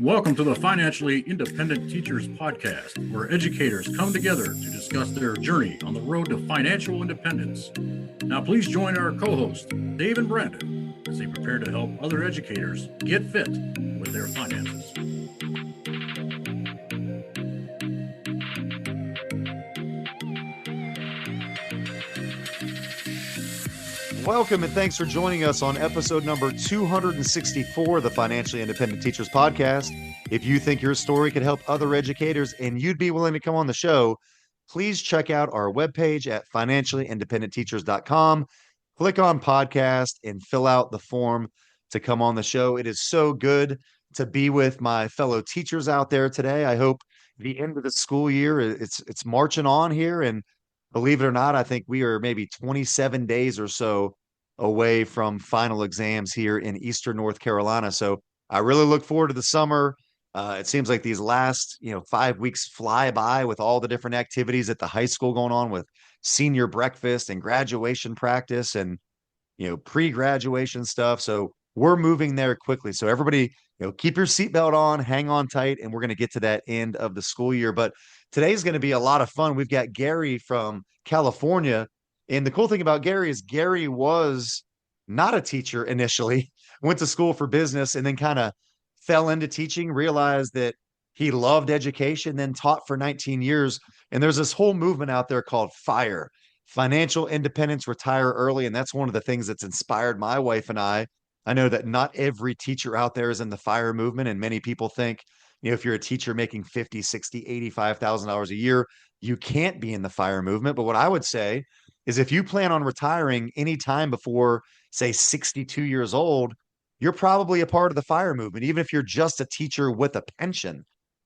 Welcome to the Financially Independent Teachers Podcast, where educators come together to discuss their journey on the road to financial independence. Now, please join our co hosts, Dave and Brandon, as they prepare to help other educators get fit with their finances. Welcome and thanks for joining us on episode number 264 of the Financially Independent Teachers Podcast. If you think your story could help other educators and you'd be willing to come on the show, please check out our webpage at financiallyindependentteachers.com. Click on podcast and fill out the form to come on the show. It is so good to be with my fellow teachers out there today. I hope the end of the school year, it's marching on here, and believe it or not, I think we are maybe 27 days or so away from final exams here in Eastern North Carolina. So I really look forward to the summer. It seems like these last, 5 weeks fly by with all the different activities at the high school going on with senior breakfast and graduation practice and, pre-graduation stuff. So we're moving there quickly. So everybody, keep your seatbelt on, hang on tight, and we're going to get to that end of the school year. But today's going to be a lot of fun. We've got Gary from California. And the cool thing about Gary is Gary was not a teacher initially, went to school for business, and then kind of fell into teaching, realized that he loved education, then taught for 19 years. And there's this whole movement out there called FIRE, Financial Independence, Retire Early. And that's one of the things that's inspired my wife and I. I know that not every teacher out there is in the FIRE movement, and many people think, if you're a teacher making 50, 60, $85,000 a year, you can't be in the FIRE movement. But what I would say is if you plan on retiring any time before, say, 62 years old, you're probably a part of the FIRE movement, even if you're just a teacher with a pension.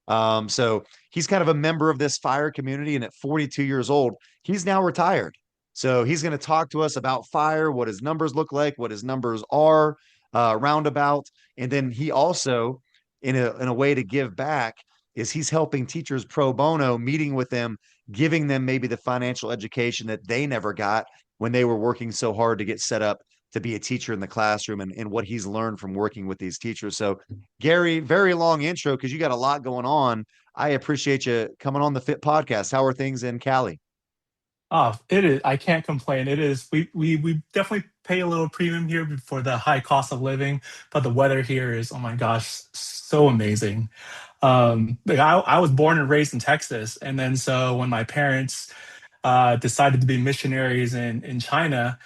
So he's kind of a member of this FIRE community. And at 42 years old, he's now retired. So he's going to talk to us about FIRE, what his numbers look like, what his numbers are roundabout. And then he also, in a way to give back, is he's helping teachers pro bono, meeting with them, giving them maybe the financial education that they never got when they were working so hard to get set up to be a teacher in the classroom, and what he's learned from working with these teachers. So Gary, very long intro because you got a lot going on. I appreciate you coming on the Fit Podcast. How are things in Cali? Oh, it is. I can't complain. It is. We definitely pay a little premium here for the high cost of living, but the weather here is, oh my gosh, so amazing. Like I was born and raised in Texas, and then so when my parents decided to be missionaries in China,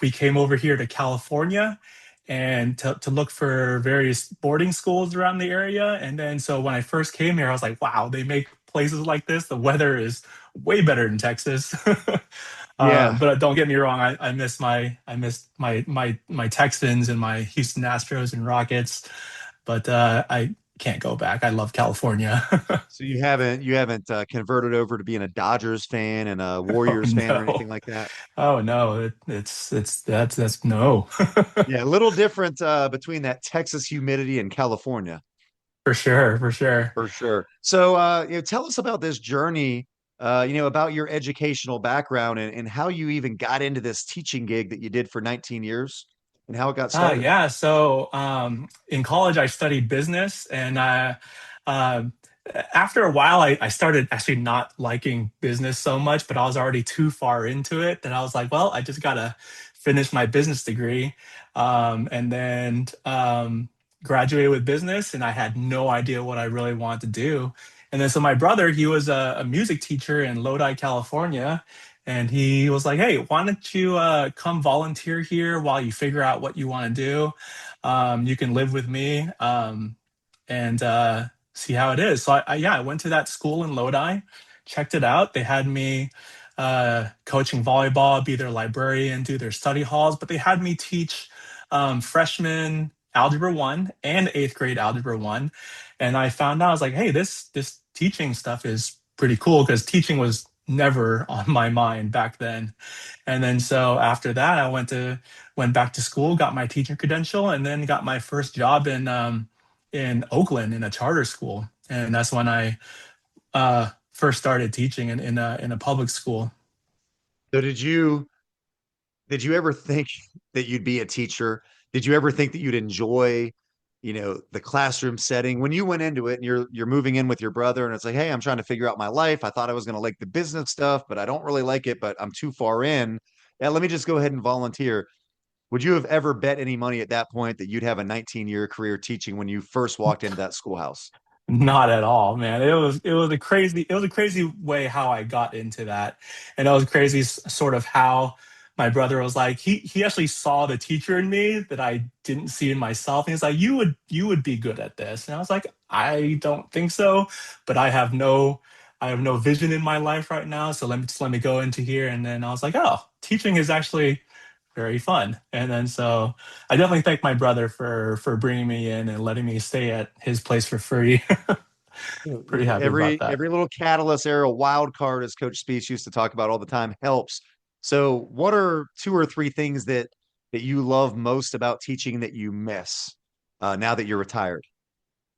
we came over here to California and to look for various boarding schools around the area. And then so when I first came here, I was like, wow, they make places like this. The weather is way better in Texas. Yeah. But don't get me wrong, I miss my Texans and my Houston Astros and Rockets, but I can't go back. I love California. So you haven't converted over to being a Dodgers fan and a Oh Warriors fan or anything no. like that? Oh no, it's that's no. Yeah, a little different between that Texas humidity and California. For sure, for sure. For sure. So, tell us about this journey, about your educational background and how you even got into this teaching gig that you did for 19 years and how it got started. Yeah. So in college, I studied business, and uh, after a while, I started actually not liking business so much, but I was already too far into it that I was like, well, I just gotta finish my business degree, and then graduated with business, and I had no idea what I really wanted to do. And then so my brother, he was a music teacher in Lodi, California. And he was like, "Hey, why don't you come volunteer here while you figure out what you want to do? You can live with me and see how it is." So I went to that school in Lodi, checked it out. They had me coaching volleyball, be their librarian, do their study halls, but they had me teach freshman algebra one and eighth grade algebra one. And I found out, I was like, "Hey, this teaching stuff is pretty cool," because teaching was never on my mind back then. And then so after that, went back to school, got my teaching credential, and then got my first job in Oakland in a charter school. And that's when I first started teaching in a public school. So did you ever think that you'd be a teacher? Did you ever think that you'd enjoy the classroom setting when you went into it and you're moving in with your brother and it's like, hey, I'm trying to figure out my life. I thought I was going to like the business stuff, but I don't really like it, but I'm too far in. Yeah, let me just go ahead and volunteer. Would you have ever bet any money at that point that you'd have a 19-year career teaching when you first walked into that schoolhouse? Not at all, man. It was a crazy way how I got into that, and it was crazy sort of how my brother was like he actually saw the teacher in me that I didn't see in myself, and he's like, you would be good at this, and I was like, I don't think so, but I have no vision in my life right now, so let me go into here, and then I was like, oh, teaching is actually very fun, and then so I definitely thank my brother for bringing me in and letting me stay at his place for free. Pretty happy about that. Every little catalyst era wild card, as Coach Speech used to talk about all the time, helps. So, what are two or three things that you love most about teaching that you miss now that you're retired?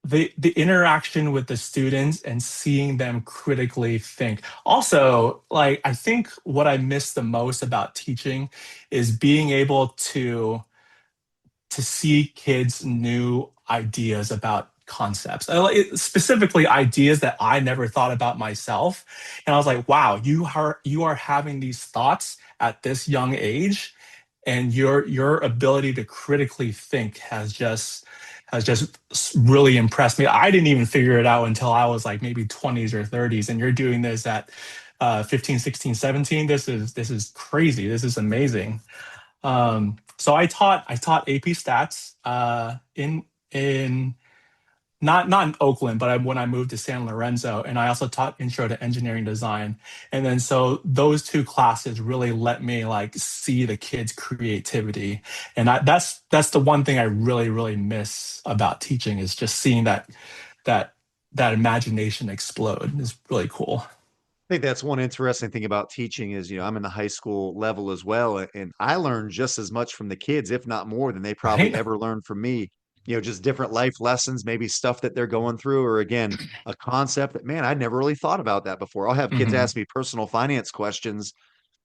The interaction with the students and seeing them critically think. Also, like I think what I miss the most about teaching is being able to see kids' new ideas about concepts, specifically ideas that I never thought about myself. And I was like, wow, you are having these thoughts at this young age, and your ability to critically think has just really impressed me. I didn't even figure it out until I was like maybe 20s or 30s, and you're doing this at 15, 16, 17. This is crazy. This is amazing. So I taught AP Stats in not in Oakland, but when I moved to San Lorenzo, and I also taught Intro to Engineering Design. And then so those two classes really let me like see the kids' creativity, and that's the one thing I really miss about teaching is just seeing that that imagination explode. Is really cool. I think that's one interesting thing about teaching is, I'm in the high school level as well, and I learned just as much from the kids, if not more, than they probably Right? ever learned from me. Just different life lessons, maybe stuff that they're going through, or again, a concept that, man, I'd never really thought about that before. I'll have kids Hmm. ask me personal finance questions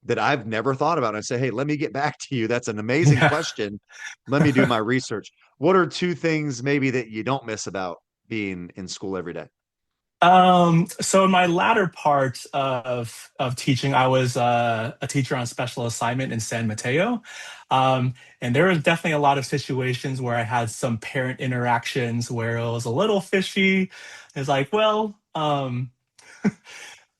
that I've never thought about. I say, hey, let me get back to you. That's an amazing Yeah. question. Let me do my research. What are two things maybe that you don't miss about being in school every day? So in my latter part of teaching, I was a teacher on special assignment in San Mateo, and there was definitely a lot of situations where I had some parent interactions where it was a little fishy. It's like, well,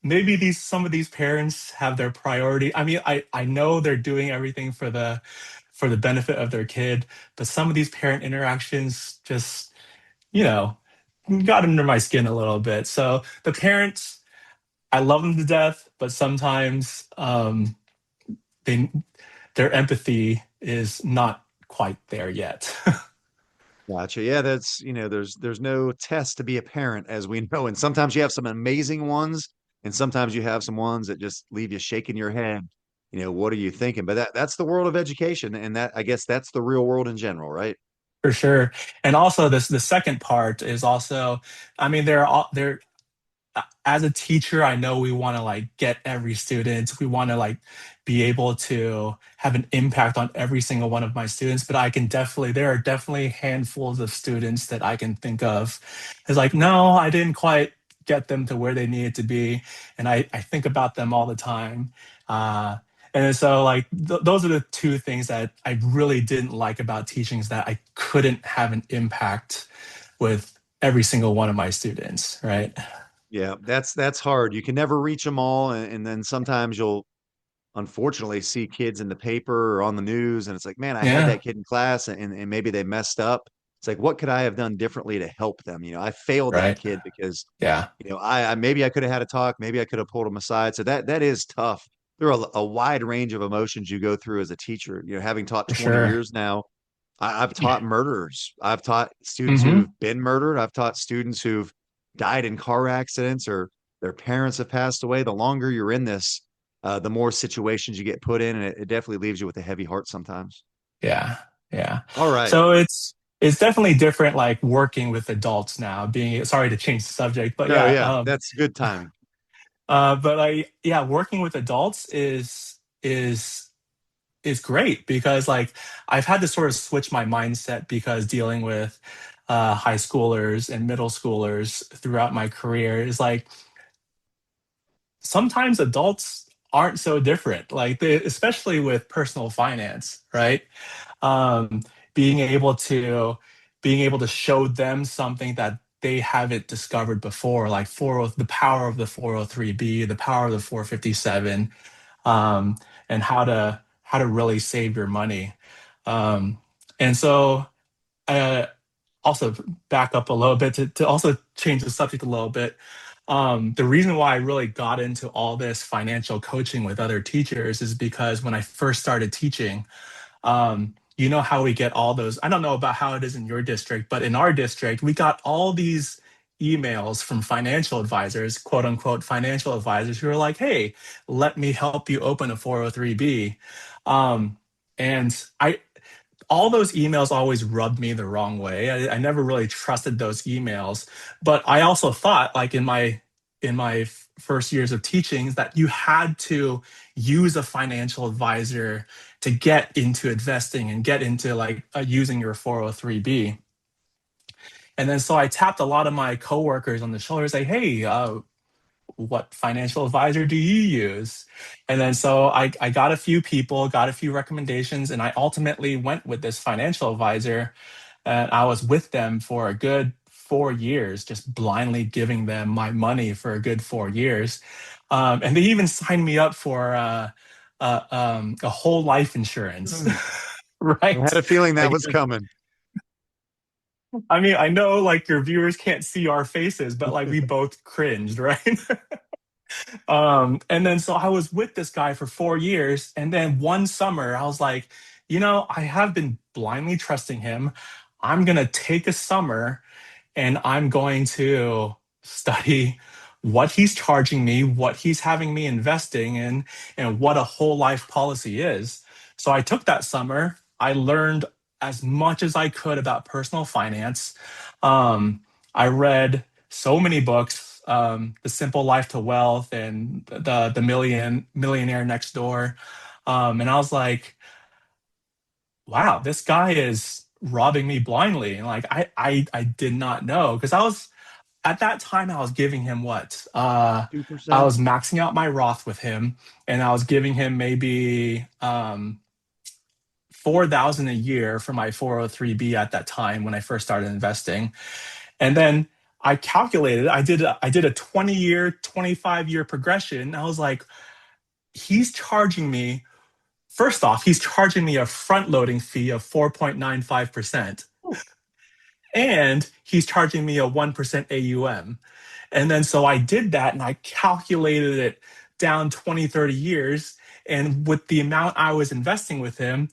maybe these some of these parents have their priority. I mean, I know they're doing everything for the benefit of their kid, but some of these parent interactions just you know got under my skin a little bit. So the parents, I love them to death, but sometimes they their empathy is not quite there yet. Gotcha. Yeah, that's, there's no test to be a parent, as we know. And sometimes you have some amazing ones, and sometimes you have some ones that just leave you shaking your head. What are you thinking? But that's the world of education, and that I guess that's the real world in general, right? For sure. And also this the second part is also, I mean, they're as a teacher, I know we want to like get every student. We want to like be able to have an impact on every single one of my students. But there are definitely handfuls of students that I can think of. It's like, no, I didn't quite get them to where they needed to be. And I think about them all the time. Uh, and so like those are the two things that I really didn't like about teaching is that I couldn't have an impact with every single one of my students, right? Yeah, that's hard. You can never reach them all, and then sometimes you'll unfortunately see kids in the paper or on the news, and it's like, man, I had Yeah. that kid in class, and maybe they messed up. It's like, what could I have done differently to help them? I failed that Right. kid because Yeah, I maybe I could have had a talk, maybe I could have pulled them aside. So that is tough. There are a wide range of emotions you go through as a teacher. Having taught for 20 sure. years now, I've taught murderers. I've taught students who've Hmm. been murdered. I've taught students who've died in car accidents or their parents have passed away. The longer you're in this, the more situations you get put in, and it definitely leaves you with a heavy heart sometimes. Yeah, yeah. All right. So it's definitely different, like working with adults now. Being sorry to change the subject, but No, yeah, yeah, that's good timing. but yeah, working with adults is great because like I've had to sort of switch my mindset because dealing with high schoolers and middle schoolers throughout my career is like sometimes adults aren't so different, like especially with personal finance, right? um, being able to being able to show them something that they haven't discovered before, like the power of the 403b, the power of the 457, um, and how to really save your money. Um, and so uh, also back up a little bit to also change the subject a little bit. The reason why I really got into all this financial coaching with other teachers is because when I first started teaching, you know how we get all those. I don't know about how it is in your district, but in our district, we got all these emails from financial advisors, quote unquote, financial advisors who are like, hey, let me help you open a 403b. Um, and all those emails always rubbed me the wrong way. I never really trusted those emails, but I also thought, like in my first years of teaching, that you had to use a financial advisor to get into investing and get into like using your 403b. And then so I tapped a lot of my coworkers on the shoulder, say, "Hey, what financial advisor do you use?" And then so I got a few people, got a few recommendations, and I ultimately went with this financial advisor. And I was with them for a good 4 years, just blindly giving them my money for a good 4 years. And they even signed me up for a whole life insurance, I right? had a feeling that Like, was coming. I mean, I know like your viewers can't see our faces, but like we both cringed, right? And then so I was with this guy for 4 years. And then one summer, I was like, I have been blindly trusting him. I'm going to take a summer and I'm going to study what he's charging me, what he's having me investing in, and what a whole life policy is. So I took that summer. I learned as much as I could about personal finance. Um, I read so many books, The Simple Life to Wealth and the Millionaire Next Door. And I was like, wow, this guy is robbing me blindly. And like I did not know, because I was at that time I was giving him what? I 2%. was maxing out my Roth with him, and I was giving him maybe 4,000 a year for my 403b at that time when I first started investing. And then I calculated, I did a 20-year, 25-year progression. I was like, he's charging me, first off, he's charging me a front loading fee of 4.95%. And he's charging me a 1% AUM. And then so I did that and I calculated it down 20, 30 years. And with the amount I was investing with him,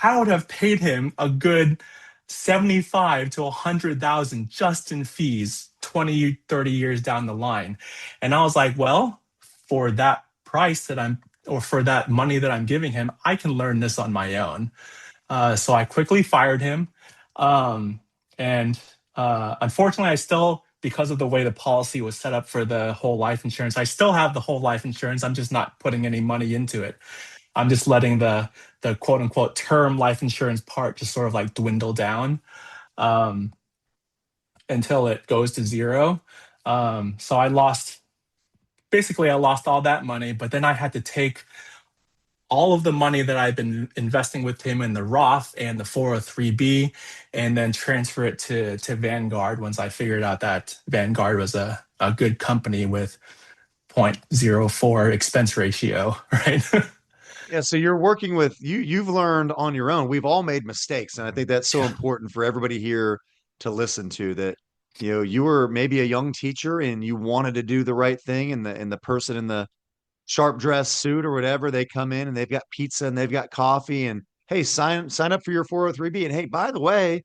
I would have paid him a good 75 to 100,000 just in fees 20, 30 years down the line. And I was like, well, for that price that or for that money that I'm giving him, I can learn this on my own. So I quickly fired him. Um, and unfortunately, I still, because of the way the policy was set up for the whole life insurance, I still have the whole life insurance. I'm just not putting any money into it. I'm just letting the quote unquote term life insurance part just sort of like dwindle down um, until it goes to zero. So I lost all that money, but then I had to take all of the money that I've been investing with him in the Roth and the 403b, and then transfer it to Vanguard once I figured out that Vanguard was a good company with zero point zero 0.04 expense ratio, right? Yeah, so you're working with you've learned on your own. We've all made mistakes, and I think that's so Yeah. important for everybody here to listen to that. You were maybe a young teacher and you wanted to do the right thing, and the person in the sharp dress suit or whatever, they come in and they've got pizza and they've got coffee and hey, sign up for your 403b. And hey, by the way,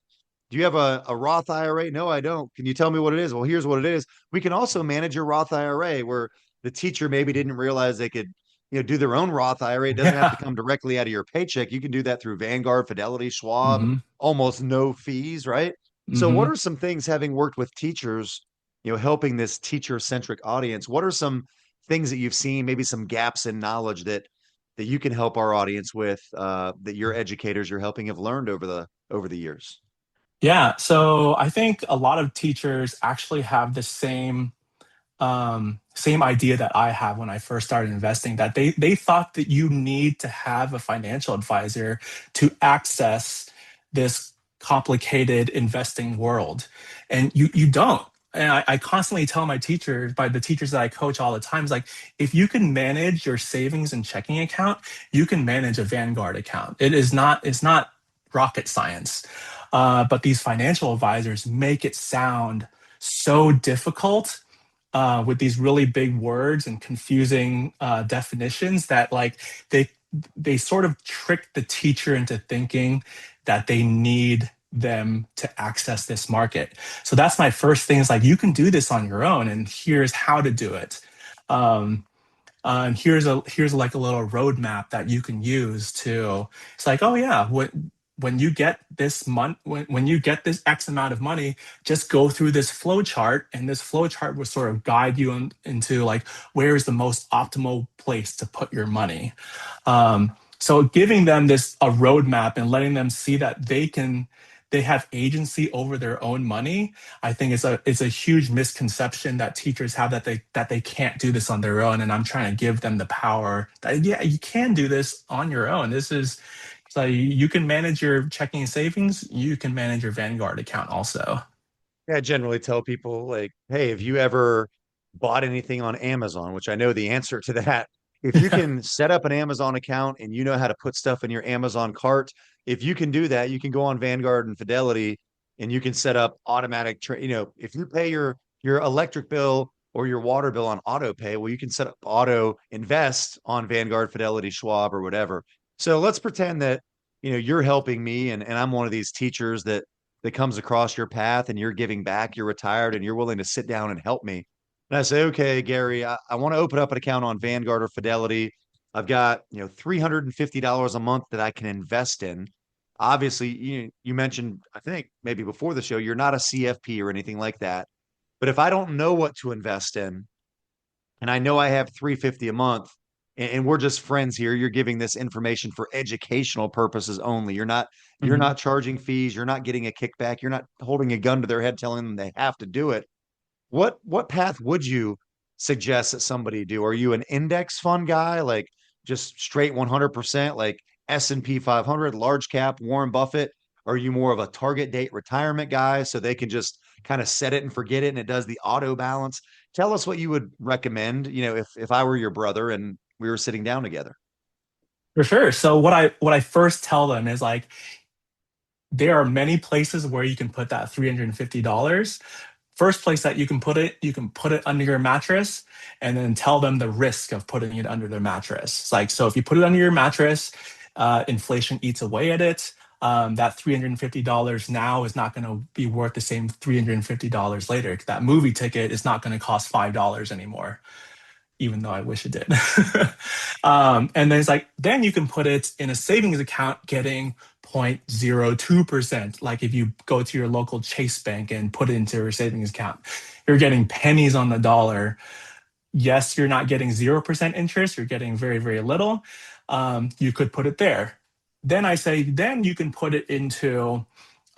do you have a Roth IRA? No, I don't. Can you tell me what it is? Well, here's what it is. We can also manage your Roth IRA where the teacher maybe didn't realize they could, do their own Roth IRA. It doesn't have to Yeah. come directly out of your paycheck. You can do that through Vanguard, Fidelity, Schwab, Hmm. almost no fees, right? So what Hmm. are some things, having worked with teachers, helping this teacher centric audience? What are some things that you've seen, maybe some gaps in knowledge that you can help our audience with, that your educators you're helping have learned over the years? Yeah, so I think a lot of teachers actually have the same idea that I have when I first started investing, that they thought that you need to have a financial advisor to access this complicated investing world. And you don't. And I constantly tell my teachers, by the teachers that I coach all the time, is like, if you can manage your savings and checking account, you can manage a Vanguard account. It's not rocket science. But these financial advisors make it sound so difficult, with these really big words and confusing definitions, that like they they sort of trick the teacher into thinking that they need them to access this market. So that's my first thing, is like, you can do this on your own, and here's how to do it. Um, and here's like a little roadmap that you can use to. It's like, oh yeah, when you get this month, when you get this X amount of money, just go through this flow chart, and this flow chart will sort of guide you into like, where is the most optimal place to put your money. So giving them this a roadmap and letting them see that they have agency over their own money, I think it's a huge misconception that teachers have, that they can't do this on their own. And I'm trying to give them the power that, yeah, you can do this on your own. This is, so you can manage your checking and savings, you can manage your Vanguard account also. Yeah, I generally tell people like, hey, have you ever bought anything on Amazon? Which I know the answer to that. If you can set up an Amazon account and you know how to put stuff in your Amazon cart, if you can do that, you can go on Vanguard and Fidelity and you can set up automatic if you pay your electric bill or your water bill on auto pay, well, you can set up auto invest on Vanguard, Fidelity, Schwab, or whatever. So let's pretend that you're helping me and I'm one of these teachers that comes across your path and you're giving back, you're retired and you're willing to sit down and help me. And I say, okay, Gary, I want to open up an account on Vanguard or Fidelity. I've got, $350 a month that I can invest in. Obviously, you mentioned, I think maybe before the show, you're not a CFP or anything like that. But if I don't know what to invest in, and I know I have 350 a month, and we're just friends here. You're giving this information for educational purposes only. You're Mhm. not charging fees. You're not getting a kickback. You're not holding a gun to their head telling them they have to do it. What path would you suggest that somebody do? Are you an index fund guy, like just straight 100%, like S&P 500, large cap, Warren Buffett? Are you more of a target date retirement guy so they can just kind of set it and forget it and it does the auto balance? Tell us what you would recommend, if I were your brother and we were sitting down together. For sure. So what I first tell them is like, there are many places where you can put that $350. First place that you can put it under your mattress, and then tell them the risk of putting it under their mattress. It's like, so if you put it under your mattress, inflation eats away at it. That $350 now is not going to be worth the same $350 later. That movie ticket is not going to cost $5 anymore, even though I wish it did. And then it's like, then you can put it in a savings account getting 0.02%. Like if you go to your local Chase Bank and put it into your savings account, you're getting pennies on the dollar. Yes, you're not getting 0% interest, you're getting very, very little. You could put it there. Then I say, then you can put it into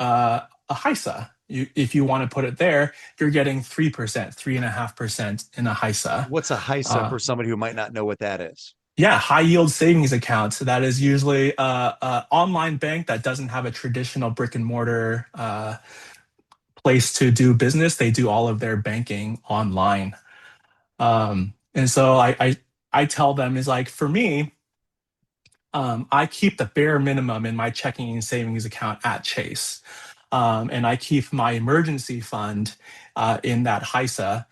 a HISA. If you want to put it there, you're getting 3%, 3.5% in a HISA. What's a HISA Uh, for somebody who might not know what that is? yeah, high yield savings account. So that is usually a online bank that doesn't have a traditional brick and mortar place to do business. They do all of their banking online. And so I tell them, is like, for me, I keep the bare minimum in my checking and savings account at Chase. And I keep my emergency fund in that HISA,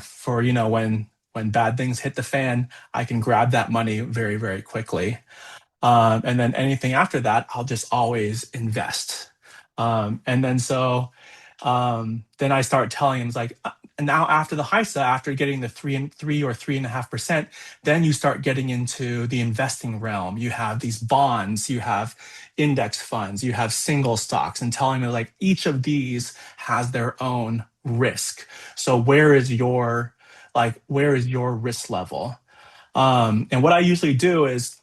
for, when bad things hit the fan, I can grab that money very, very quickly. And then anything after that, I'll just always invest. And then then I start telling him, it's like, and now after the HISA, after getting the 3 or 3.5%, then you start getting into the investing realm. You have these bonds, you have index funds, you have single stocks, and telling me like, each of these has their own risk. So where is your risk level? And what I usually do is,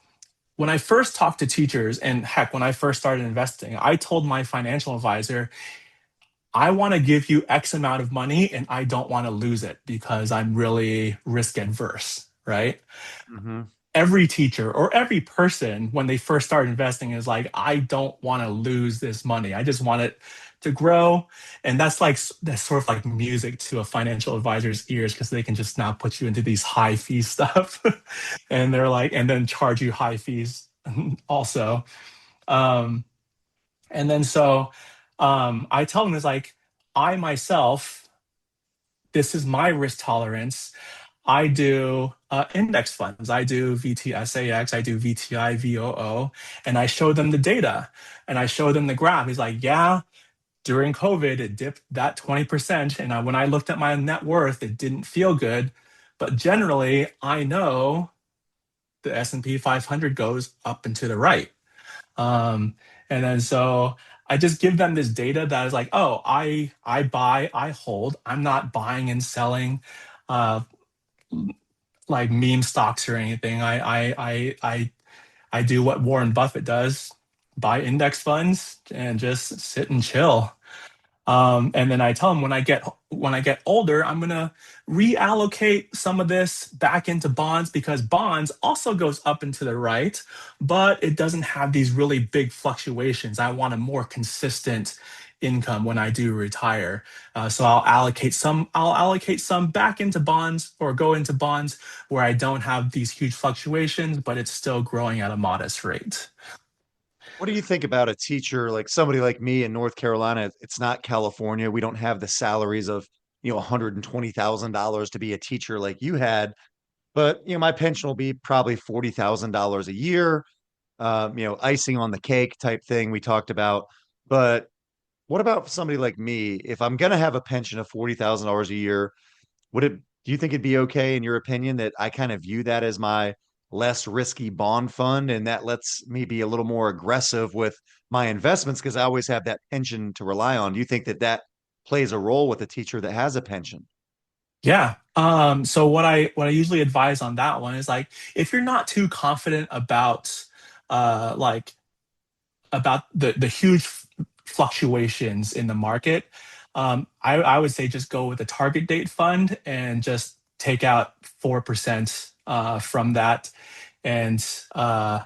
when I first talked to teachers, and heck, when I first started investing, I told my financial advisor, I want to give you X amount of money and I don't want to lose it because I'm really risk adverse, right? Hmm. Every teacher or every person, when they first start investing, is like, I don't want to lose this money. I just want it to grow. And that's sort of like music to a financial advisor's ears because they can just now put you into these high fee stuff. And they're like, and then charge you high fees also. Um, and then so I tell them, it's like, I myself, this is my risk tolerance. I do index funds. I do VTSAX, I do VTI, VOO, and I show them the data and I show them the graph. He's like, yeah, during COVID, it dipped that 20%. And when I looked at my net worth, it didn't feel good. But generally, I know the S&P 500 goes up and to the right. Um, and then so I just give them this data that is like, oh, I buy, I hold. I'm not buying and selling uh, like meme stocks or anything. I do what Warren Buffett does: buy index funds and just sit and chill. And then I tell them, when I get older, I'm gonna reallocate some of this back into bonds because bonds also goes up and to the right, but it doesn't have these really big fluctuations. I want a more consistent income when I do retire. So I'll allocate some back into bonds or go into bonds where I don't have these huge fluctuations, but it's still growing at a modest rate. What do you think about a teacher like somebody like me in North Carolina? It's not California. We don't have the salaries of, $120,000 to be a teacher like you had. But, my pension will be probably $40,000 a year, icing on the cake type thing we talked about. But what about somebody like me? If I'm going to have a pension of $40,000 a year, do you think it'd be okay in your opinion that I kind of view that as my less risky bond fund and that lets me be a little more aggressive with my investments because I always have that pension to rely on? Do you think that that plays a role with a teacher that has a pension? Yeah. So what I usually advise on that one is like, if you're not too confident like about the huge fluctuations in the market, I would say just go with a target date fund and just take out 4% from that, and uh,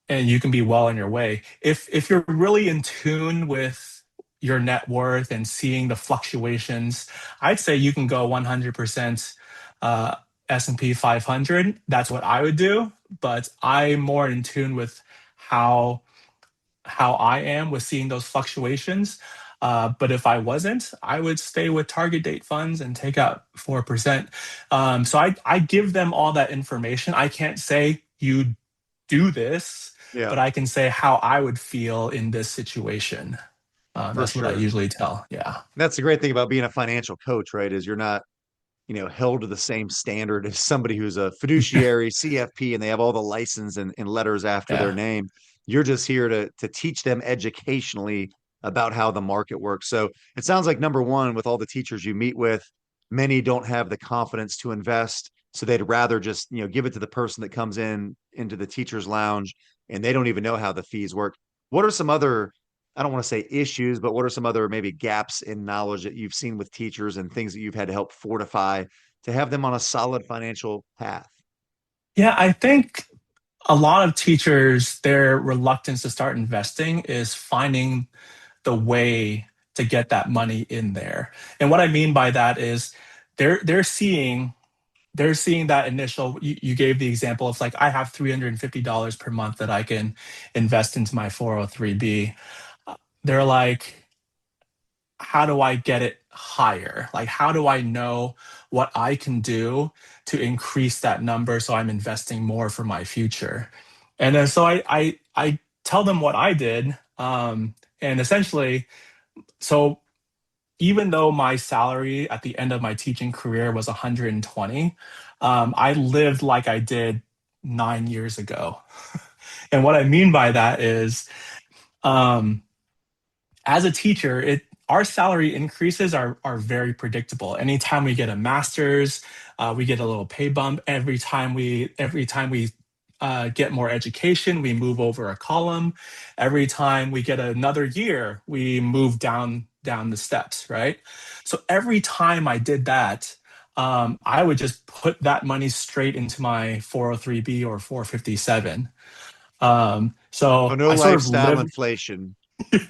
and you can be well on your way. If you're really in tune with your net worth and seeing the fluctuations, I'd say you can go 100% uh, S&P 500. That's what I would do, but I'm more in tune with how how I am with seeing those fluctuations. But if I wasn't, I would stay with target date funds and take out 4%. So I give them all that information. I can't say you do this, Yeah, but I can say how I would feel in this situation. for That's what I sure. usually tell. Yeah. That's the great thing about being a financial coach, right? Is you're not, held to the same standard as somebody who's a fiduciary CFP and they have all the license and letters after their Yeah. name. You're just here to teach them educationally about how the market works. So it sounds like number one, with all the teachers you meet with, many don't have the confidence to invest. So they'd rather just, give it to the person that comes into the teacher's lounge and they don't even know how the fees work. What are some other, I don't want to say issues, but what are some other maybe gaps in knowledge that you've seen with teachers and things that you've had to help fortify to have them on a solid financial path? Yeah, I think a lot of teachers, their reluctance to start investing is finding the way to get that money in there. And what I mean by that is they're seeing that initial, you gave the example of like, I have $350 per month that I can invest into my 403b. They're like, how do I get it higher? Like, how do I know what I can do to increase that number so I'm investing more for my future? And then so I tell them what I did. And essentially, so even though my salary at the end of my teaching career was 120, I lived like I did 9 years ago. And what I mean by that is, um, as a teacher, it our salary increases are very predictable. Anytime we get a master's, we get a little pay bump. Every time we get more education, we move over a column. Every time we get another year, we move down the steps, right? So every time I did that, I would just put that money straight into my 403b or 457. So So no I sort of lifestyle live. inflation.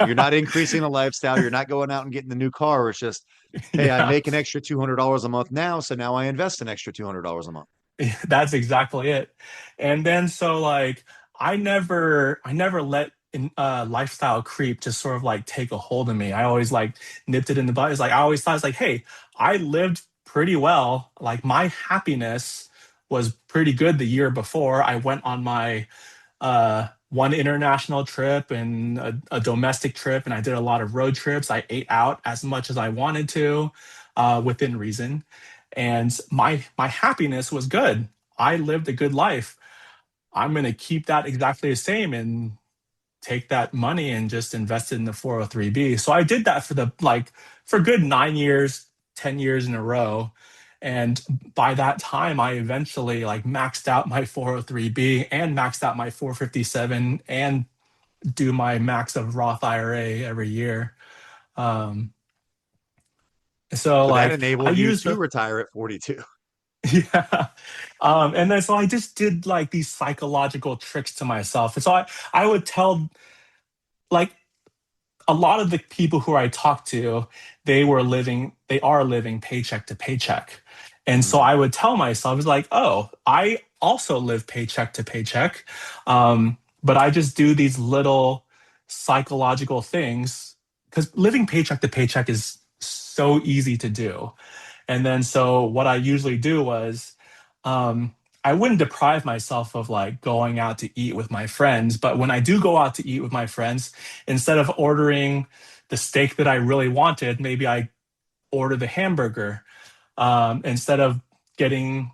You're not increasing the lifestyle. You're not going out and getting the new car. It's just, hey, I Yeah. make an extra $200 a month now, so now I invest an extra $200 a month. That's exactly it. And then so like I never let lifestyle creep just sort of like take a hold of me. I always like nipped it in the bud. It's like I always thought it's like, hey, I lived pretty well. Like my happiness was pretty good the year before. I went on my one international trip and a domestic trip, and I did a lot of road trips. I ate out as much as I wanted to, within reason, and my happiness was good. I lived a good life. I'm going to keep that exactly the same and take that money and just invest it in the 403b. So I did that for good 9 years, 10 years in a row. And by that time, I eventually like maxed out my 403b and maxed out my 457 and do my max of Roth IRA every year. Um, so So that like I enabled you use to the retire at 42. yeah. And then so I just did like these psychological tricks to myself. And so I would tell like a lot of the people who I talked to, they are living paycheck to paycheck. And so Mhm. I would tell myself, it's like, oh, I also live paycheck to paycheck. But I just do these little psychological things because living paycheck to paycheck is so easy to do. And then so what I usually do was I wouldn't deprive myself of like going out to eat with my friends, but when I do go out to eat with my friends, instead of ordering the steak that I really wanted, maybe I order the hamburger. Instead of getting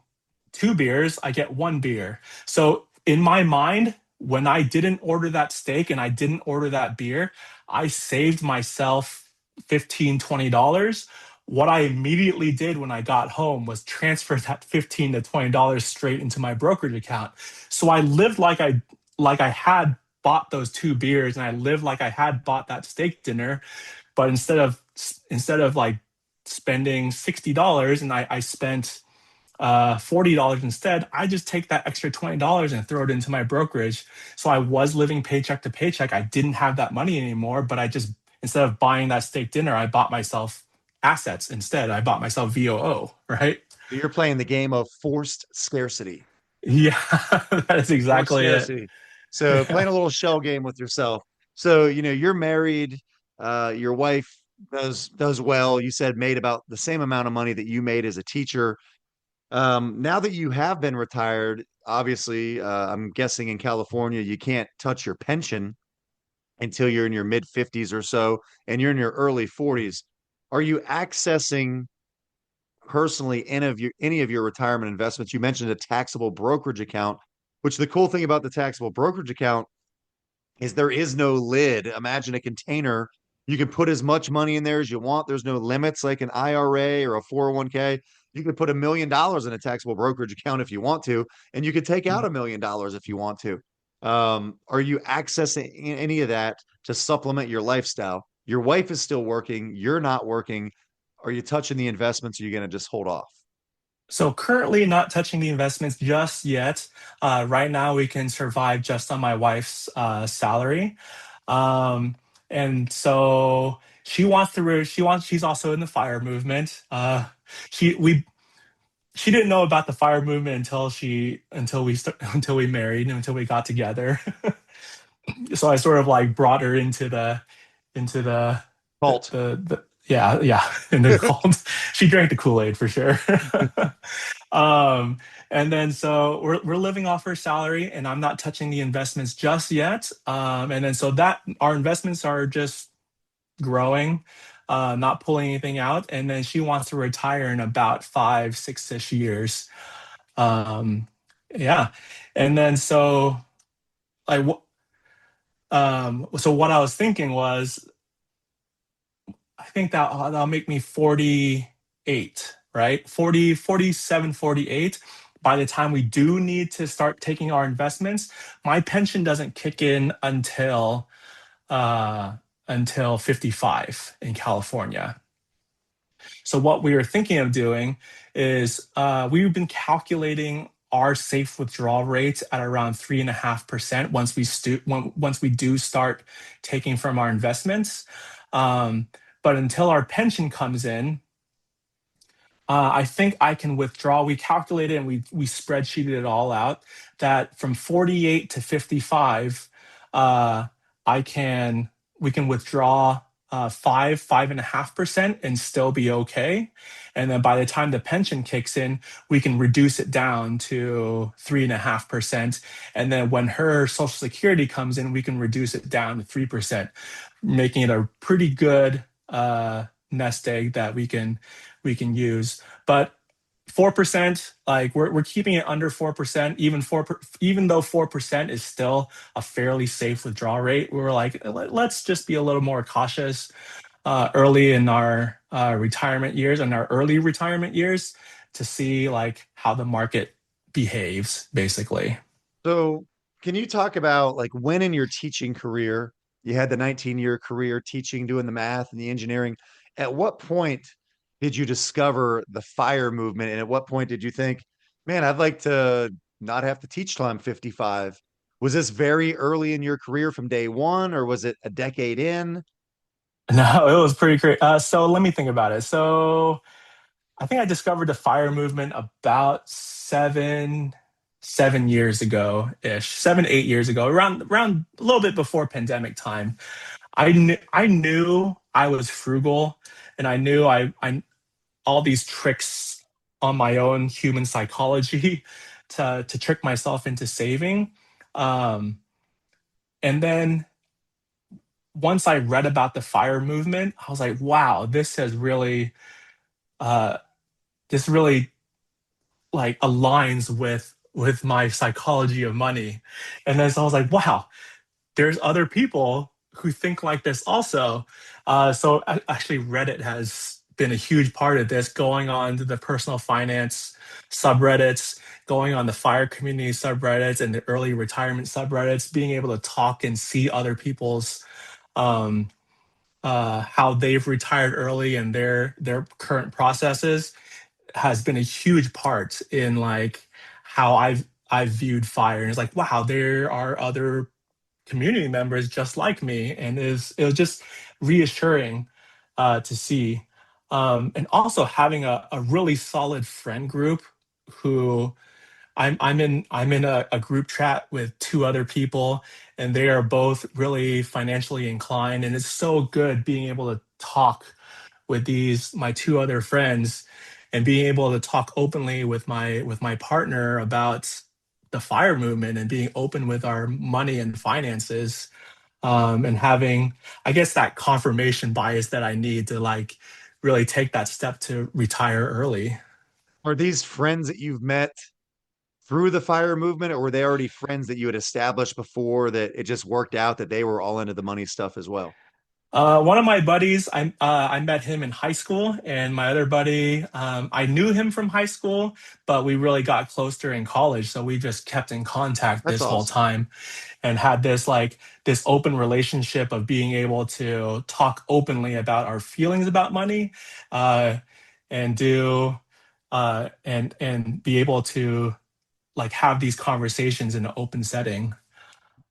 two beers, I get one beer. So in my mind, when I didn't order that steak and I didn't order that beer, I saved myself $15-20. What I immediately did when I got home was transfer that $15 to $20 straight into my brokerage account. So I lived like I had bought those two beers and I lived like I had bought that steak dinner, but instead of like spending $60 and I spent $40 instead, I just take that extra $20 and throw it into my brokerage. So I was living paycheck to paycheck. I didn't have that money anymore, but I just, instead of buying that steak dinner, I bought myself assets instead. I bought myself VOO, right? So you're playing the game of forced scarcity. Yeah, that is Forced exactly it. scarcity. So Yeah. playing a little shell game with yourself. So, you're married, your wife does well. You said made about the same amount of money that you made as a teacher. Now that you have been retired, obviously, I'm guessing in California, you can't touch your pension until you're in your mid 50s or so, and you're in your early 40s. Are you accessing personally any of your retirement investments? You mentioned a taxable brokerage account, which the cool thing about the taxable brokerage account is there is no lid. Imagine a container. You can put as much money in there as you want. There's no limits like an IRA or a 401k. You could put $1 million in a taxable brokerage account if you want to, and you could take out $1 million if you want to. Are you accessing any of that to supplement your lifestyle? Your wife is still working. You're not working. Are you touching the investments? Or are you going to just hold off? So currently not touching the investments just yet. Right now we can survive just on my wife's salary. Um, and so she's also in the fire movement. She we she didn't know about the fire movement until we married and until we got together. So I sort of like brought her into Halt. the yeah, yeah, in the cold. She drank the Kool-Aid for sure. um and then so we're living off her salary and I'm not touching the investments just yet. And then so that our investments are just growing, not pulling anything out. And then she wants to retire in about 5, 6-ish years. Um, yeah. And then so I, so what I was thinking was, I think that'll make me 48, right? 40, 47, 48. by the time we do need to start taking our investments, my pension doesn't kick in uh, until 55 in California. So what we were thinking of doing is we've been calculating our safe withdrawal rates at around 3.5% once we do start taking from our investments. Um, but until our pension comes in, I think I can withdraw. We calculated and we spreadsheeted it all out that from 48 to 55, uh, I can we can withdraw 5.5% and still be okay. And then by the time the pension kicks in, we can reduce it down to 3.5%. And then when her Social Security comes in, we can reduce it down to 3%, making it a pretty good nest egg that we can use. But 4%, like we're keeping it under 4%, even though 4% is still a fairly safe withdrawal rate. We were like, let's just be a little more cautious early in our retirement years and our early retirement years to see like how the market behaves, basically. So, can you talk about like when in your teaching career you had the 19-year career teaching, doing the math and the engineering? At what point did you discover the fire movement? And at what point did you think, man, I'd like to not have to teach till I'm 55? Was this very early in your career from day one, or was it a decade in? No, it was pretty great. So let me think about it. So I think I discovered the fire movement about 7 years ago ish, 7, 8 years ago, around a little bit before pandemic time. I knew I was frugal, and I knew I all these tricks on my own human psychology to trick myself into saving. Um, and then once I read about the fire movement, I was like, wow, uh, this really like aligns with my psychology of money. And then so I was like, wow, there's other people who think like this also. So actually, Reddit has been a huge part of this, going on to the personal finance subreddits, going on the fire community subreddits and the early retirement subreddits, being able to talk and see other people's um, how they've retired early and their current processes has been a huge part in like how I've viewed fire. And it's like, wow, there are other community members just like me, and it was just reassuring to see. And also having a really solid friend group who I'm in a group chat with two other people, and they are both really financially inclined, and it's so good being able to talk with these my two other friends and being able to talk openly with my partner about the fire movement and being open with our money and finances, and having, I guess, that confirmation bias that I need to like really take that step to retire early. Are these friends that you've met through the fire movement, or were they already friends that you had established before that it just worked out that they were all into the money stuff as well? One of my buddies, I met him in high school, and my other buddy, I knew him from high school, but we really got close during college, so we just kept in contact That's this whole awesome. time and had this open relationship of being able to talk openly about our feelings about money, uh, and do and be able to like have these conversations in an open setting.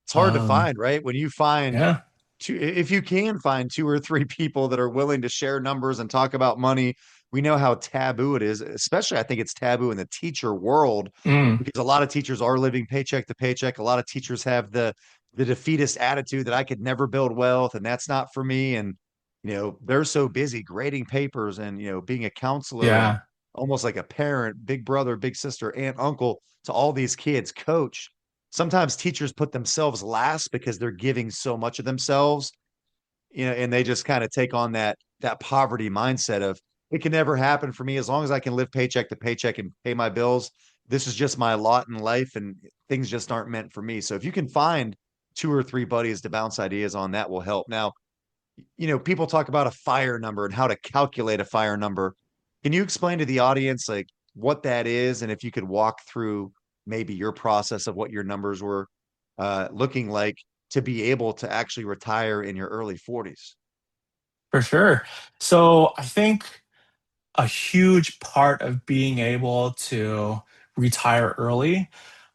It's hard to Um, find, right? When you find yeah. two, if you can find two or three people that are willing to share numbers and talk about money, we know how taboo it is. Especially, I think it's taboo in the teacher world Mm, because a lot of teachers are living paycheck to paycheck. A lot of teachers have the defeatist attitude that I could never build wealth and that's not for me. And they're so busy grading papers and being a counselor and yeah. almost like a parent, big brother, big sister, aunt, uncle to all these kids, coach. Sometimes teachers put themselves last because they're giving so much of themselves, and they just kind of take on that poverty mindset of it can never happen for me as long as I can live paycheck to paycheck and pay my bills. This is just my lot in life, and things just aren't meant for me. So if you can find two or three buddies to bounce ideas on, that will help. Now, people talk about a fire number and how to calculate a fire number. Can you explain to the audience, like, what that is, and if you could walk through maybe your process of what your numbers were looking like to be able to actually retire in your early 40s. For sure. So I think a huge part of being able to retire early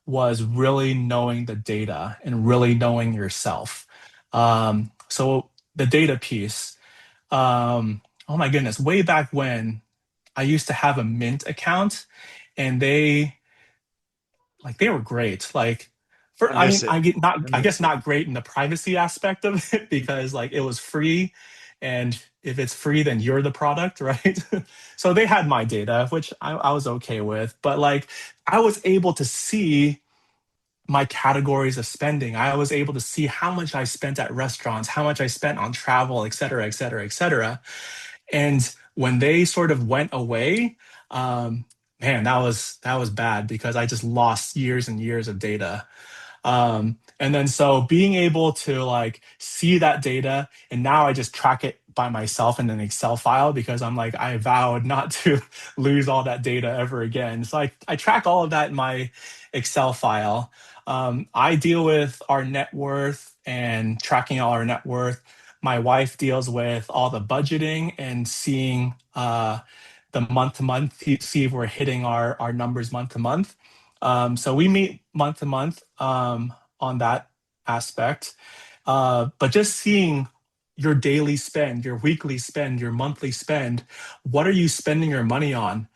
was really knowing the data and really knowing yourself. So the data piece, oh my goodness, way back when I used to have a Mint account, and they were great. Like I for I miss mean it. I get not I I guess miss it. not great in the privacy aspect of it because like it was free, and if it's free then you're the product, right? So they had my data, which I was okay with, but like I was able to see my categories of spending. I was able to see how much I spent at restaurants, how much I spent on travel, et cetera, et cetera, et cetera. And when they sort of went away, um, man, that was bad because I just lost years and years of data. And then so being able to like see that data, and now I just track it by myself in an Excel file because I'm like, I vowed not to lose all that data ever again. So I track all of that in my Excel file. I deal with our net worth and tracking all our net worth. My wife deals with all the budgeting and seeing the month to month, see if we're hitting our numbers month to month. So we meet month to month on that aspect. But just seeing your daily spend, your weekly spend, your monthly spend, what are you spending your money on?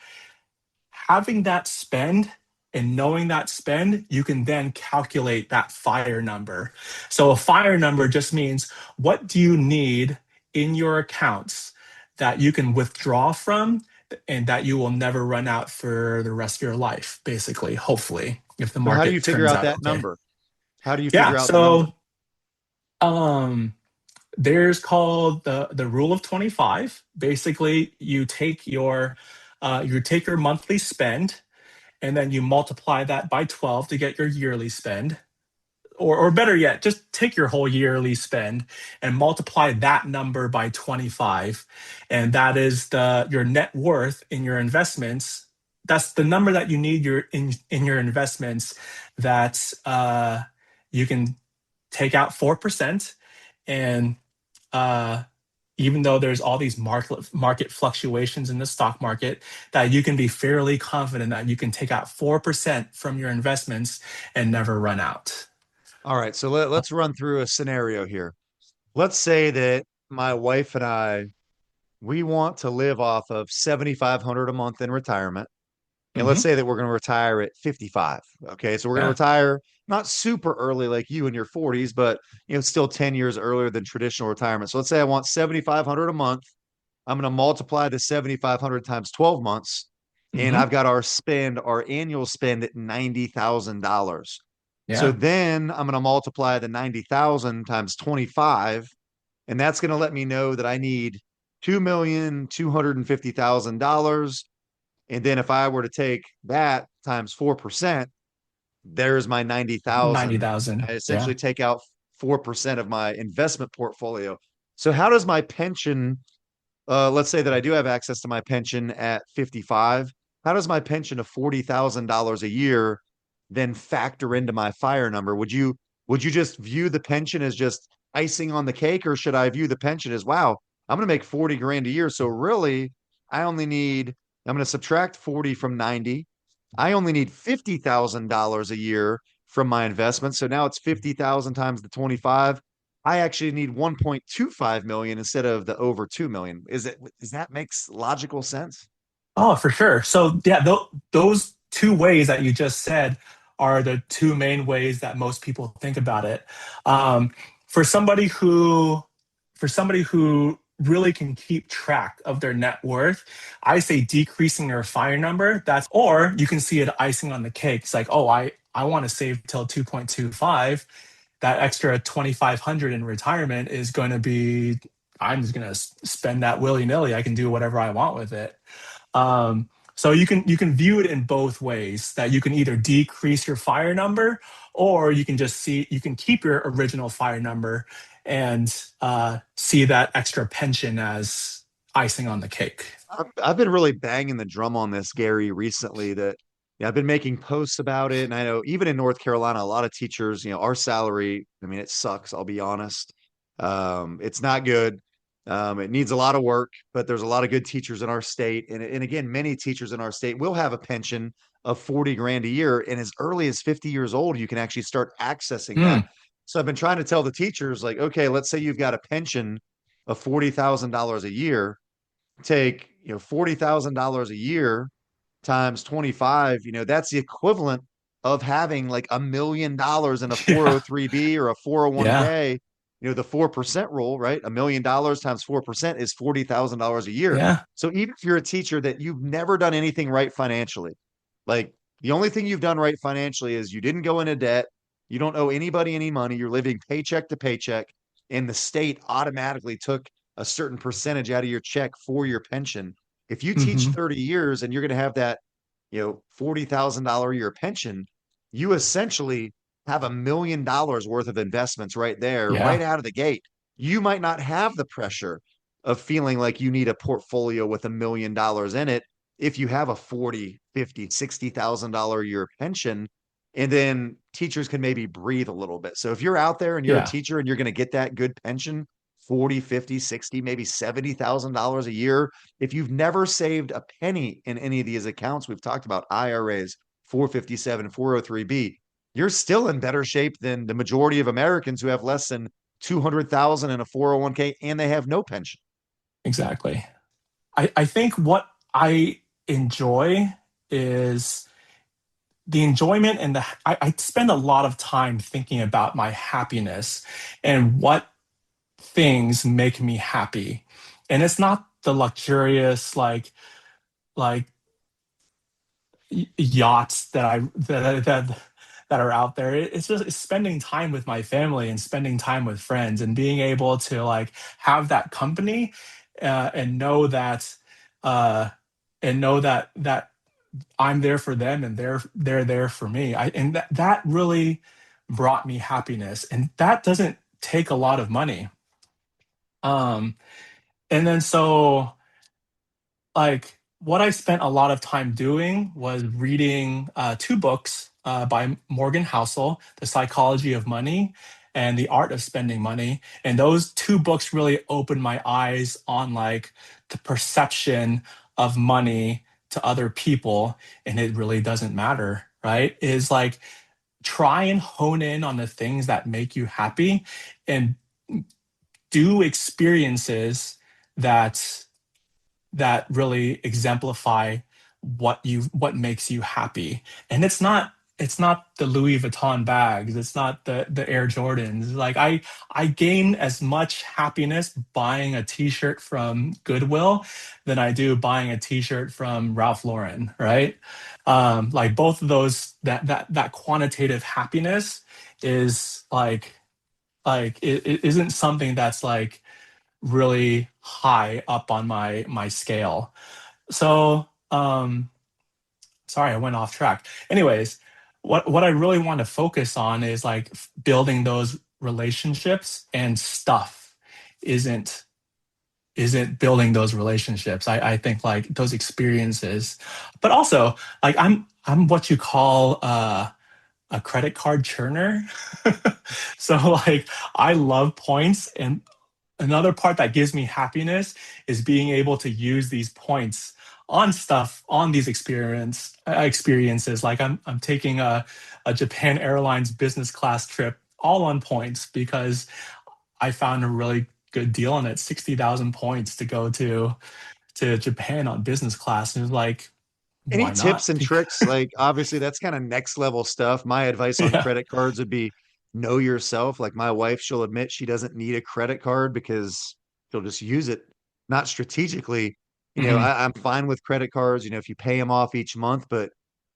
Having that spend and knowing that spend, you can then calculate that fire number. So a fire number just means what do you need in your accounts that you can withdraw from and that you will never run out for the rest of your life, basically, hopefully, if the So how do you market figure turns out out that okay. number? How do you Yeah, figure out the number? so um there's called the rule of 25. Basically, you take your monthly spend and then you multiply that by 12 to get your yearly spend. Or better yet, just take your whole yearly spend and multiply that number by 25. And that is your net worth in your investments. That's the number that you need in your investments that you can take out 4%. And uh, even though there's all these market fluctuations in the stock market, that you can be fairly confident that you can take out 4% from your investments and never run out. All right, so let's run through a scenario here. Let's say that my wife and I, we want to live off of 7,500 a month in retirement. And let's Hmm. say that we're going to retire at 55. Okay. So we're going to Yeah. retire not super early like you in your 40s, but still 10 years earlier than traditional retirement. So let's say I want 7,500 a month. I'm going to multiply the 7,500 times 12 months. And Hmm. I've got our annual spend at $90,000. So Yeah. then I'm going to multiply the 90,000 times 25, and that's going to let me know that I need $2,250,000. And then if I were to take that times 4%, there's my 90,000. I 90,000. essentially Yeah. take out 4% of my investment portfolio. So how does my pension, let's say that I do have access to my pension at 55, how does my pension of $40,000 a year then factor into my fire number? Would you just view the pension as just icing on the cake, or should I view the pension as, wow, I'm going to make 40 grand a year, so really I only need I'm going to subtract 40 from 90. I only need $50,000 a year from my investment. So now it's 50,000 times the 25. I actually need 1.25 million instead of the over 2 million. Does that makes logical sense? Oh, for sure. So yeah, those two ways that you just said are the two main ways that most people think about it. Um, for somebody who, for somebody who really can keep track of their net worth, I say decreasing your fire number. Or you can see it icing on the cake. It's like, oh, I want to save till 2.25. That extra 2,500 in retirement is going to be. I'm just going to spend that willy nilly. I can do whatever I want with it. So you can view it in both ways, that you can either decrease your fire number, or you can keep your original fire number and see that extra pension as icing on the cake. I've been really banging the drum on this, Gary, recently that yeah, I've been making posts about it. And I know even in North Carolina, a lot of teachers, our salary, I mean, it sucks, I'll be honest. It's not good. It needs a lot of work, but there's a lot of good teachers in our state. And again, many teachers in our state will have a pension of 40 grand a year. And as early as 50 years old, you can actually start accessing that. Mm, So I've been trying to tell the teachers, like, okay, let's say you've got a pension of $40,000 a year, take $40,000 a year times 25, that's the equivalent of having like $1 million in a yeah, 403b or a yeah, 401k. The 4% rule, right? $1 million times 4% is $40,000 a year. yeah, So even if you're a teacher that you've never done anything right financially, like the only thing you've done right financially is you didn't go into debt, you don't owe anybody any money, you're living paycheck to paycheck, and the state automatically took a certain percentage out of your check for your pension. If you teach hmm, 30 years and you're going to have that, $40,000 a year pension, you essentially have $1 million worth of investments right there, right yeah, out of the gate. You might not have the pressure of feeling like you need a portfolio with $1 million in it if you have a 40, 50, $60,000 a year pension. And then teachers can maybe breathe a little bit. So if you're out there and you're a yeah, teacher and you're going to get that good pension, 40, 50, 60, maybe $70,000 a year, if you've never saved a penny in any of these accounts, we've talked about IRAs, 457, 403b, you're still in better shape than the majority of Americans who have less than 200,000 in a 401k and they have no pension. exactly. I think what I enjoy is the enjoyment and I spend a lot of time thinking about my happiness and what things make me happy. And it's not the luxurious like yachts that are out there. It's just it's spending time with my family and spending time with friends and being able to like have that company and know that uh, that I'm there for them and they're there for me. And that really brought me happiness, and that doesn't take a lot of money. Um, and then so like what I spent a lot of time doing was reading two books by Morgan Housel, The Psychology of Money and The Art of Spending Money. And those two books really opened my eyes on like the perception of money to other people. And it really doesn't matter, right? Is like try and hone in on the things that make you happy and do experiences that really exemplify what makes you happy. And it's not the Louis Vuitton bags, it's not the Air Jordans. Like I gain as much happiness buying a t-shirt from Goodwill than I do buying a t-shirt from Ralph Lauren, right? Like both of those, that quantitative happiness is like it isn't something that's like really high up on my scale. So, sorry, I went off track. Anyways, what I really want to focus on is like building those relationships, and stuff isn't isn't building those relationships. I think like those experiences, but also like I'm what you call a credit card churner. So like I love points, and another part that gives me happiness is being able to use these points on stuff on these experiences. Like I'm taking a Japan Airlines business class trip all on points because I found a really good deal on it, 60,000 points to go to Japan on business class. And it was like, Any why not? tips and tricks? Like, obviously, that's kind of next level stuff. My advice on Yeah. credit cards would be know yourself. Like, my wife, she'll admit she doesn't need a credit card because she'll just use it, not strategically. Hmm. I'm fine with credit cards, if you pay them off each month, but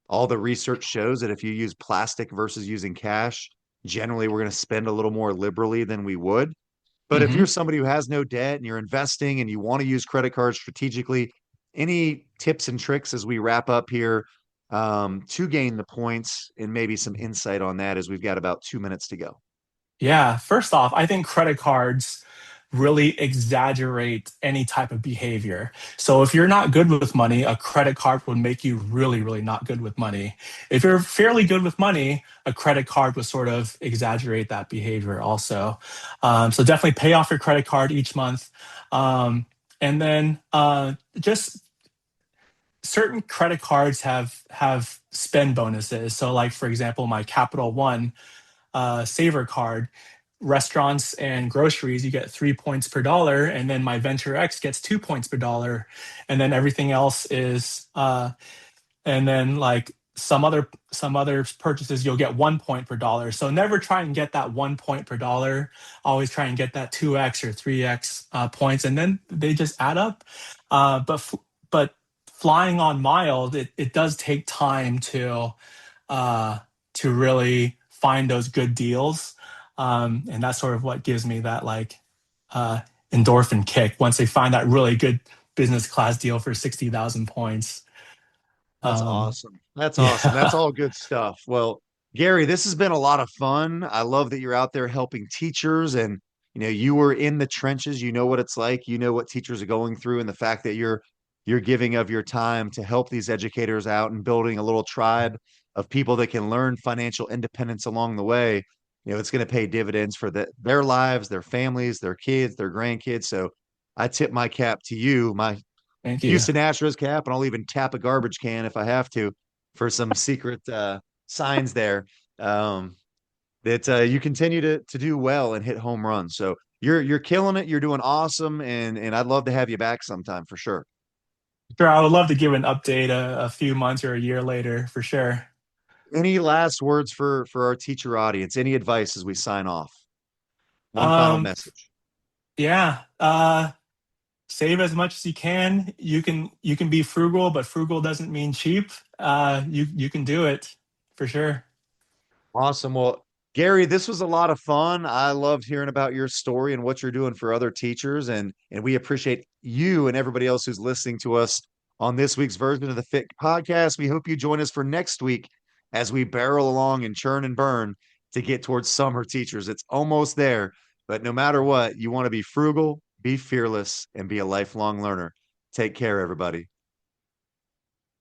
all the research shows that if you use plastic versus using cash, generally we're going to spend a little more liberally than we would. But if you're Hmm. somebody who has no debt and you're investing and you want to use credit cards strategically, any tips and tricks as we wrap up here to gain the points and maybe some insight on that as we've got about 2 minutes to go? Yeah. First off, I think credit cards. really exaggerate any type of behavior. So if you're not good with money, a credit card would make you really, really not good with money. If you're fairly good with money, a credit card would sort of exaggerate that behavior also. So definitely pay off your credit card each month. And then just certain credit cards have spend bonuses. So like for example, my Capital One Saver card, restaurants and groceries, you get 3 points per dollar, and then my Venture X gets 2 points per dollar, and then everything else is and then like some other purchases you'll get 1 point per dollar. So never try and get that 1 point per dollar. Always try and get that 2x or 3x points, and then they just add up. But flying on miles, it does take time uh, to really find those good deals, and that's sort of what gives me that like uh, endorphin kick once they find that really good business class deal for 60,000 points. That's Um, awesome. That's awesome. That's yeah. all good stuff. Well, Gary, this has been a lot of fun. I love that you're out there helping teachers and you were in the trenches. You know what it's like. You know what teachers are going through and the fact that you're giving of your time to help these educators out and building a little tribe of people that can learn financial independence along the way. It's going to pay dividends for their lives, their families, their kids, their grandkids. So I tip my cap to you, my Thank you. Houston Astros cap, and I'll even tap a garbage can if I have to for some secret signs there. Um, that you continue to do well and hit home runs. So you're killing it. You're doing awesome, and I'd love to have you back sometime for sure. Sure, I would love to give an update a few months or a year later for sure. Any last words for our teacher audience? Any advice as we sign off? One final Um, message. yeah, save as much as you can. You can be frugal, but frugal doesn't mean cheap. You can do it for sure. Awesome. Well, Gary, this was a lot of fun. I loved hearing about your story and what you're doing for other teachers, and we appreciate you and everybody else who's listening to us on this week's version of the Fit Podcast. We hope you join us for next week as we barrel along and churn and burn to get towards summer teachers. It's almost there, but no matter what, you want to be frugal, be fearless, and be a lifelong learner. Take care, everybody.